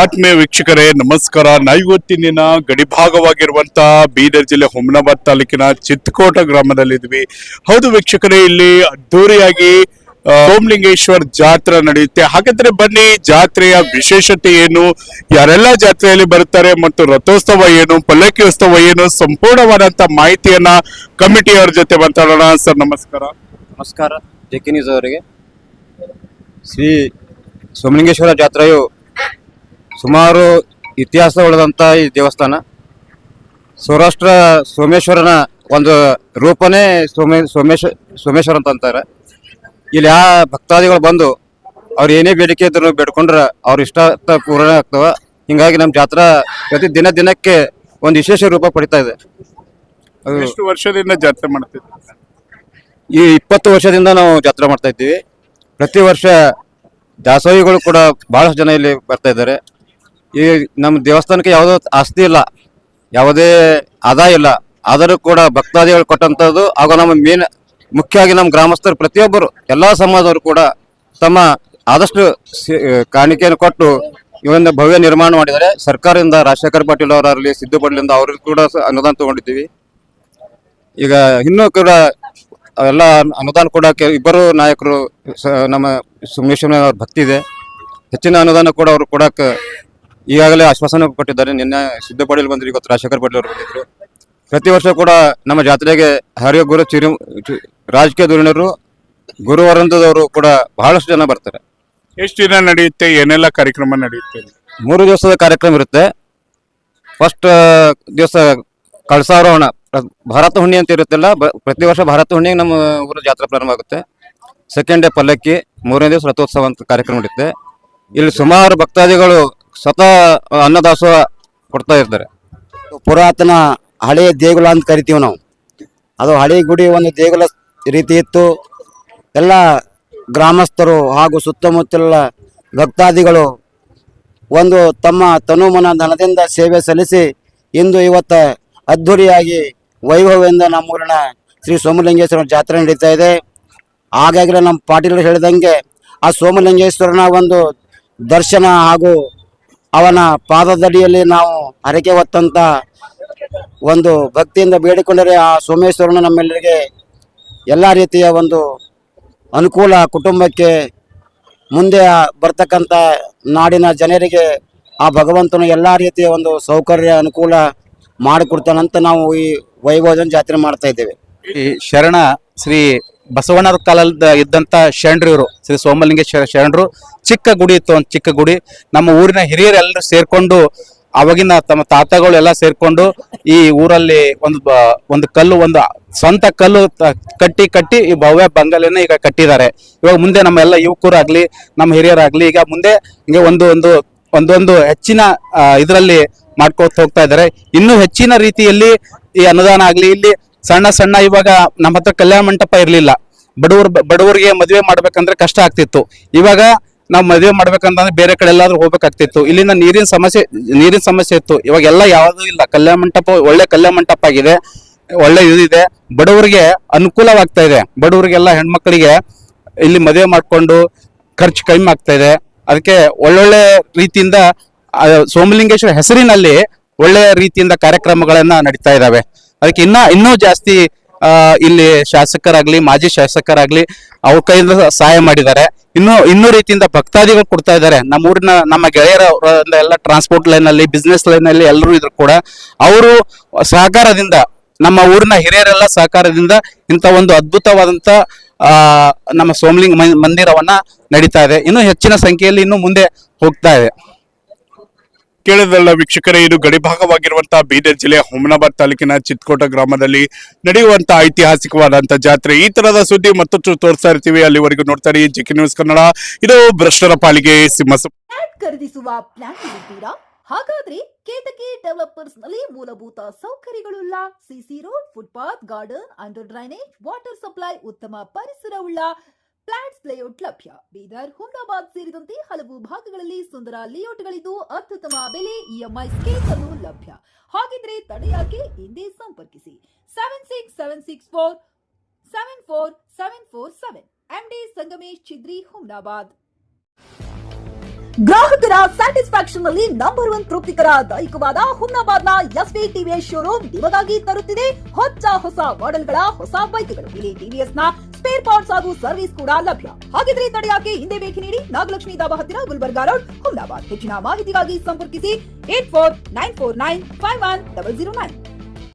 ಆತ್ಮೀಯ ವೀಕ್ಷಕರೇ ನಮಸ್ಕಾರ. ಇವತ್ತಿನ ಗಡಿಭಾಗವಾಗಿರುವಂತಹ ಬೀದರ್ ಜಿಲ್ಲೆ ಹುಮನಾಬಾದ್ ತಾಲೂಕಿನ ಚಿತ್ಕೋಟ ಗ್ರಾಮದಲ್ಲಿದ್ವಿ. ಹೌದು ವೀಕ್ಷಕರೇ, ಇಲ್ಲಿ ಅದ್ದೂರಿಯಾಗಿ ಸೋಮಲಿಂಗೇಶ್ವರ ಜಾತ್ರೆ ನಡೆಯುತ್ತೆ. ಹಾಗಾದ್ರೆ ಬನ್ನಿ, ಜಾತ್ರೆಯ ವಿಶೇಷತೆ ಏನು, ಯಾರೆಲ್ಲ ಜಾತ್ರೆಯಲ್ಲಿ ಬರ್ತಾರೆ ಮತ್ತು ರಥೋತ್ಸವ ಏನು, ಪಲ್ಲಕ್ಕಿ ಉತ್ಸವ ಏನು, ಸಂಪೂರ್ಣವಾದಂತ ಮಾಹಿತಿಯನ್ನ ಕಮಿಟಿಯವರ ಜೊತೆ ಮಾತಾಡೋಣ. ಸರ್ ನಮಸ್ಕಾರ. ನಮಸ್ಕಾರ. ಜೆಕೆ ನ್ಯೂಸ್ ಅವರಿಗೆ. ಶ್ರೀ ಸೋಮಲಿಂಗೇಶ್ವರ ಜಾತ್ರೆಯು ಸುಮಾರು ಇತಿಹಾಸ ಉಳಿದಂಥ ಈ ದೇವಸ್ಥಾನ. ಸೌರಾಷ್ಟ್ರ ಸೋಮೇಶ್ವರನ ಒಂದು ರೂಪನೇ ಸೋಮೇಶ್ವರ ಅಂತ ಅಂತಾರೆ. ಇಲ್ಲಿ ಯಾವ ಭಕ್ತಾದಿಗಳು ಬಂದು ಅವ್ರು ಏನೇ ಬೇಡಿಕೆ ಇದ್ರು ಬೇಡ್ಕೊಂಡ್ರೆ ಅವ್ರ ಇಷ್ಟ ಪೂರ್ಣ ಆಗ್ತವ. ಹಿಂಗಾಗಿ ನಮ್ಮ ಜಾತ್ರಾ ಪ್ರತಿ ದಿನಕ್ಕೆ ಒಂದು ವಿಶೇಷ ರೂಪ ಪಡಿತಾ ಇದೆ. ಎಷ್ಟು ವರ್ಷದಿಂದ ಜಾತ್ರೆ ಮಾಡ್ತಿದ್ವಿ? ಈ 20 ವರ್ಷದಿಂದ ನಾವು ಜಾತ್ರೆ ಮಾಡ್ತಾ ಇದ್ದೀವಿ. ಪ್ರತಿ ವರ್ಷ ದಾಸೋಹಿಗಳು ಕೂಡ ಬಹಳಷ್ಟು ಜನ ಇಲ್ಲಿ ಬರ್ತಾ ಇದ್ದಾರೆ. ಈ ನಮ್ಮ ದೇವಸ್ಥಾನಕ್ಕೆ ಯಾವುದೋ ಆಸ್ತಿ ಇಲ್ಲ, ಯಾವುದೇ ಆದಾಯ ಇಲ್ಲ, ಆದರೂ ಕೂಡ ಭಕ್ತಾದಿಗಳು ಕೊಟ್ಟಂಥದ್ದು ಹಾಗೂ ನಮ್ಮ ಮುಖ್ಯವಾಗಿ ನಮ್ಮ ಗ್ರಾಮಸ್ಥರು ಪ್ರತಿಯೊಬ್ಬರು ಎಲ್ಲ ಸಮಾಜದವರು ಕೂಡ ತಮ್ಮ ಆದಷ್ಟು ಕಾಣಿಕೆಯನ್ನು ಕೊಟ್ಟು ಇವನ್ನ ಭವ್ಯ ನಿರ್ಮಾಣ ಮಾಡಿದ್ದಾರೆ. ಸರ್ಕಾರದಿಂದ ರಾಜಶೇಖರ್ ಪಾಟೀಲ್ ಅವರಲ್ಲಿ ಸಿದ್ದು ಪಾಟೀಲಿಂದ ಅವ್ರಿಗೆ ಕೂಡ ಅನುದಾನ ತಗೊಂಡಿದ್ದೀವಿ. ಈಗ ಇನ್ನೂ ಕೂಡ ಎಲ್ಲ ಅನುದಾನ ಕೊಡೋಕೆ ಇಬ್ಬರು ನಾಯಕರು ನಮ್ಮ ಸೋಮೇಶ್ವರ ಅವ್ರ ಭಕ್ತಿ ಇದೆ. ಹೆಚ್ಚಿನ ಅನುದಾನ ಕೂಡ ಅವರು ಕೊಡಕ್ಕೆ ಈಗಾಗಲೇ ಆಶ್ವಾಸನೆ ಕೊಟ್ಟಿದ್ದಾರೆ. ನಿನ್ನೆ ಸಿದ್ದು ಪಾಟೀಲ್ ಬಂದ್ರು, ಇವತ್ತು ರಾಜಶೇಖರ್ ಪಾಟೀಲ್ ಅವರು ಬಂದಿದ್ರು. ಪ್ರತಿ ವರ್ಷ ಕೂಡ ನಮ್ಮ ಜಾತ್ರೆಗೆ ಹರಿಯ ಗುರು ರಾಜಕೀಯ ಧುರೀಣರು, ಗುರುವರಂದದವರು ಕೂಡ ಬಹಳಷ್ಟು ಜನ ಬರ್ತಾರೆ. ಎಷ್ಟು ದಿನ ನಡೆಯುತ್ತೆ, ಏನೆಲ್ಲ ಕಾರ್ಯಕ್ರಮ ನಡೆಯುತ್ತೆ? 3 ದಿವಸದ ಕಾರ್ಯಕ್ರಮ ಇರುತ್ತೆ. ಫಸ್ಟ್ ದಿವಸ ಕಳಸಾರೋಹಣ, ಭಾರತ ಹುಣ್ಣಿ ಅಂತ ಇರುತ್ತಲ್ಲ, ಪ್ರತಿ ವರ್ಷ ಭಾರತ ಹುಣ್ಣಿಗೆ ನಮ್ಮ ಊರ ಜಾತ್ರೆ ಪ್ರಾರಂಭ ಆಗುತ್ತೆ. ಸೆಕೆಂಡ್ ಡೇ ಪಲ್ಲಕ್ಕಿ, 3ನೇ ದಿವಸ ರಥೋತ್ಸವ ಅಂತ ಕಾರ್ಯಕ್ರಮ ಇರುತ್ತೆ. ಇಲ್ಲಿ ಸುಮಾರು ಭಕ್ತಾದಿಗಳು ಸ್ವತಃ ಅನ್ನದಾಸೋಹ ಕೊಡ್ತಾ ಇರ್ತಾರೆ. ಪುರಾತನ ಹಳೆಯ ದೇಗುಲ ಅಂತ ಕರಿತೀವಿ ನಾವು. ಅದು ಹಳೆ ಗುಡಿ ಒಂದು ದೇಗುಲ ರೀತಿ ಇತ್ತು. ಎಲ್ಲ ಗ್ರಾಮಸ್ಥರು ಹಾಗೂ ಸುತ್ತಮುತ್ತಲ ಭಕ್ತಾದಿಗಳು ಒಂದು ತಮ್ಮ ತನುಮನ ಧನದಿಂದ ಸೇವೆ ಸಲ್ಲಿಸಿ ಇಂದು ಇವತ್ತು ಅದ್ಧೂರಿಯಾಗಿ ವೈಭವದಿಂದ ನಮ್ಮೂರಿನ ಶ್ರೀ ಸೋಮಲಿಂಗೇಶ್ವರ ಜಾತ್ರೆ ನಡೀತಾ ಇದೆ. ಹಾಗಾಗಲೇ ನಮ್ಮ ಪಾಟೀಲರು ಹೇಳಿದಂಗೆ ಆ ಸೋಮಲಿಂಗೇಶ್ವರನ ಒಂದು ದರ್ಶನ ಹಾಗೂ ಅವನ ಪಾದದಡಿಯಲ್ಲಿ ನಾವು ಹರಕೆ ಹೊತ್ತಂತ ಒಂದು ಭಕ್ತಿಯಿಂದ ಬೇಡಿಕೊಂಡರೆ ಆ ಸೋಮೇಶ್ವರನ ನಮ್ಮೆಲ್ಲರಿಗೆ ಎಲ್ಲ ರೀತಿಯ ಒಂದು ಅನುಕೂಲ, ಕುಟುಂಬಕ್ಕೆ ಮುಂದೆ ಬರ್ತಕ್ಕಂಥ ನಾಡಿನ ಜನರಿಗೆ ಆ ಭಗವಂತನು ಎಲ್ಲ ರೀತಿಯ ಒಂದು ಸೌಕರ್ಯ ಅನುಕೂಲ ಮಾಡಿಕೊಡ್ತಾನಂತ ನಾವು ಈ ವೈಭವದ ಜಾತ್ರೆ ಮಾಡ್ತಾ ಇದ್ದೇವೆ. ಈ ಶರಣ ಶ್ರೀ ಬಸವಣ್ಣರ ಕಾಲದ ಇದ್ದಂತ ಶರಣರು ಇವರು, ಶ್ರೀ ಸೋಮಲಿಂಗೇಶ್ವರ ಶರಣರು. ಚಿಕ್ಕ ಗುಡಿ ಇತ್ತು, ಒಂದು ಚಿಕ್ಕ ಗುಡಿ. ನಮ್ಮ ಊರಿನ ಹಿರಿಯರೆಲ್ಲರೂ ಸೇರ್ಕೊಂಡು, ಅವಾಗಿನ ತಮ್ಮ ತಾತಗಳು ಎಲ್ಲ ಸೇರ್ಕೊಂಡು ಈ ಊರಲ್ಲಿ ಒಂದು ಕಲ್ಲು, ಒಂದು ಸ್ವಂತ ಕಲ್ಲು ಕಟ್ಟಿ ಈ ಭವ್ಯ ಬಂಗಲೆನ ಈಗ ಕಟ್ಟಿದ್ದಾರೆ. ಇವಾಗ ಮುಂದೆ ನಮ್ಮ ಎಲ್ಲ ಯುವಕರಾಗ್ಲಿ, ನಮ್ಮ ಹಿರಿಯರಾಗ್ಲಿ ಈಗ ಮುಂದೆ ಹಿಂಗೆ ಒಂದೊಂದು ಹೆಚ್ಚಿನ ಇದರಲ್ಲಿ ಮಾಡ್ಕೊತ ಹೋಗ್ತಾ ಇದ್ದಾರೆ. ಇನ್ನೂ ಹೆಚ್ಚಿನ ರೀತಿಯಲ್ಲಿ ಈ ಅನುದಾನ ಆಗ್ಲಿ, ಇಲ್ಲಿ ಸಣ್ಣ ಇವಾಗ ನಮ್ಮ ಹತ್ರ ಕಲ್ಯಾಣ ಮಂಟಪ ಇರ್ಲಿಲ್ಲ. ಬಡವರಿಗೆ ಮದುವೆ ಮಾಡ್ಬೇಕಂದ್ರೆ ಕಷ್ಟ ಆಗ್ತಿತ್ತು. ಇವಾಗ ನಾವು ಮದುವೆ ಮಾಡ್ಬೇಕಂತಂದ್ರೆ ಬೇರೆ ಕಡೆ ಎಲ್ಲಾದ್ರೂ ಹೋಗ್ಬೇಕಾಗ್ತಿತ್ತು. ಇಲ್ಲಿಂದ ನೀರಿನ ಸಮಸ್ಯೆ ಇತ್ತು. ಇವಾಗ ಎಲ್ಲ ಯಾವ್ದು ಇಲ್ಲ. ಕಲ್ಯಾಣ ಮಂಟಪ ಒಳ್ಳೆ ಕಲ್ಯಾಣ ಮಂಟಪ ಆಗಿದೆ, ಒಳ್ಳೆ ಇದಿದೆ, ಬಡವರಿಗೆ ಅನುಕೂಲವಾಗ್ತಾ ಇದೆ. ಬಡವರಿಗೆಲ್ಲ ಹೆಣ್ಮಕ್ಳಿಗೆ ಇಲ್ಲಿ ಮದುವೆ ಮಾಡ್ಕೊಂಡು ಖರ್ಚು ಕಡಿಮೆ ಆಗ್ತಾ ಇದೆ. ಅದಕ್ಕೆ ಒಳ್ಳೊಳ್ಳೆ ರೀತಿಯಿಂದ ಸೋಮಲಿಂಗೇಶ್ವರ ಹೆಸರಿನಲ್ಲಿ ಒಳ್ಳೆಯ ರೀತಿಯಿಂದ ಕಾರ್ಯಕ್ರಮಗಳನ್ನ ನಡೀತಾ ಇದಾವೆ. ಅದಕ್ಕೆ ಇನ್ನೂ ಜಾಸ್ತಿ ಇಲ್ಲಿ ಶಾಸಕರಾಗ್ಲಿ, ಮಾಜಿ ಶಾಸಕರಾಗ್ಲಿ ಅವ್ರ ಕೈಯಿಂದ ಸಹಾಯ ಮಾಡಿದ್ದಾರೆ. ಇನ್ನೂ ರೀತಿಯಿಂದ ಭಕ್ತಾದಿಗಳು ಕೊಡ್ತಾ ಇದ್ದಾರೆ. ನಮ್ಮ ಊರಿನ ನಮ್ಮ ಗೆಳೆಯರ ಎಲ್ಲ ಟ್ರಾನ್ಸ್ಪೋರ್ಟ್ ಲೈನ್ ಅಲ್ಲಿ, ಬಿಸ್ನೆಸ್ ಲೈನ್ ಅಲ್ಲಿ ಎಲ್ಲರೂ ಇದ್ರು ಕೂಡ ಅವರು ಸಹಕಾರದಿಂದ, ನಮ್ಮ ಊರಿನ ಹಿರಿಯರೆಲ್ಲ ಸಹಕಾರದಿಂದ ಇಂಥ ಒಂದು ಅದ್ಭುತವಾದಂತ ನಮ್ಮ ಸೋಮಲಿಂಗ ಮಂದಿರವನ್ನ ನಡೀತಾ ಇದೆ. ಇನ್ನು ಹೆಚ್ಚಿನ ಸಂಖ್ಯೆಯಲ್ಲಿ ಇನ್ನು ಮುಂದೆ ಹೋಗ್ತಾ ಇದೆ. ಕೇಳಿದ್ರಲ್ಲ ವೀಕ್ಷಕರೇ, ಇದು ಗಡಿಭಾಗವಾಗಿರುವಂತಹ ಬೀದರ್ ಜಿಲ್ಲೆಯ ಹುಮನಾಬಾದ್ ತಾಲೂಕಿನ ಚಿತ್ಕೋಟ ಗ್ರಾಮದಲ್ಲಿ ನಡೆಯುವಂತಹ ಐತಿಹಾಸಿಕವಾದಂತಹ ಜಾತ್ರೆ. ಈ ತರದ ಸುದ್ದಿ ಮತ್ತಷ್ಟು ತೋರಿಸ್ತಾ ಇರ್ತೀವಿ. ಅಲ್ಲಿವರೆಗೂ ನೋಡ್ತಾ ಇರಿ ಜೆಕೆ ನ್ಯೂಸ್ ಕನ್ನಡ. ಇದು ಭ್ರಷ್ಟರ ಪಾಲಿಗೆ ಸಿಂಹ. ಖರೀದಿಸುವ ಪ್ಲಾನ್ ಇದ್ದೀರಾ? ಹಾಗಾದ್ರೆ ಕೇತಕಿ ಡೆವಲಪರ್ಸ್ ನಲ್ಲಿ ಮೂಲಭೂತ ಸೌಕರ್ಯಗಳುಳ್ಳ CC road, footpath, garden, under drainage, water supply, ಉತ್ತಮ ಪರಿಸರವುಳ್ಳ ಫ್ಲಾಟ್ಸ್ ಲೇಔಟ್ ಲಭ್ಯ. ಬೀದರ್, ಹುಮನಾಬಾದ್ ಸೇರಿದಂತೆ ಹಲವು ಭಾಗಗಳಲ್ಲಿ ಸುಂದರ ಲೇಔಟ್ಗಳಿದ್ದು ಅತ್ಯುತ್ತಮ ಬೆಲೆ, ಇಎಂಐ ಸ್ಕೀಮ್ ಅನ್ನು ಲಭ್ಯ. ಹಾಗಿದ್ರೆ ತಡೆಯಾಕೆ? ಹಿಂದೆ ಸಂಪರ್ಕಿಸಿ 7676474747. MD ಸಂಗಮೇಶ್ ಚಿದ್ರಿ, ಹುಮನಾಬಾದ್. ಗ್ರಾಹಕರ ಸ್ಯಾಟಿಸ್ಫ್ಯಾಕ್ಷನ್ ನಲ್ಲಿ ನಂಬರ್ 1 ತೃಪ್ತಿಕರ ದೈಹಿಕವಾದ ಹುಮ್ನಾಬಾದ್ನ ಎಸ್ವಿ ಟಿವಿಎಸ್ ಶೋರೂಮ್ ನಿಮಗಾಗಿ ತರುತ್ತಿದೆ ಹೊಸ ಮಾಡೆಲ್ಗಳ ಹೊಸ ಬೈಕ್ಗಳು. ಇಲ್ಲಿ ಟಿವಿಎಸ್ ನ ಸ್ಪೇರ್ ಪಾರ್ಟ್ಸ್ ಹಾಗೂ ಸರ್ವಿಸ್ ಕೂಡ ಲಭ್ಯ. ಹಾಗಿದ್ರೆ ತಡೆಯಾಕೆ ಹಿಂದೆ ಭೇಟಿ ನೀಡಿ ನಾಗಲಕ್ಷ್ಮಿ ದಾಬಾ ಹತ್ತಿರ ಗುಲ್ಬರ್ಗಾ ರೋಡ್, ಹುಮ್ನಾಬಾದ್. ಹೆಚ್ಚಿನ ಮಾಹಿತಿಗಾಗಿ ಸಂಪರ್ಕಿಸಿ 8494951009.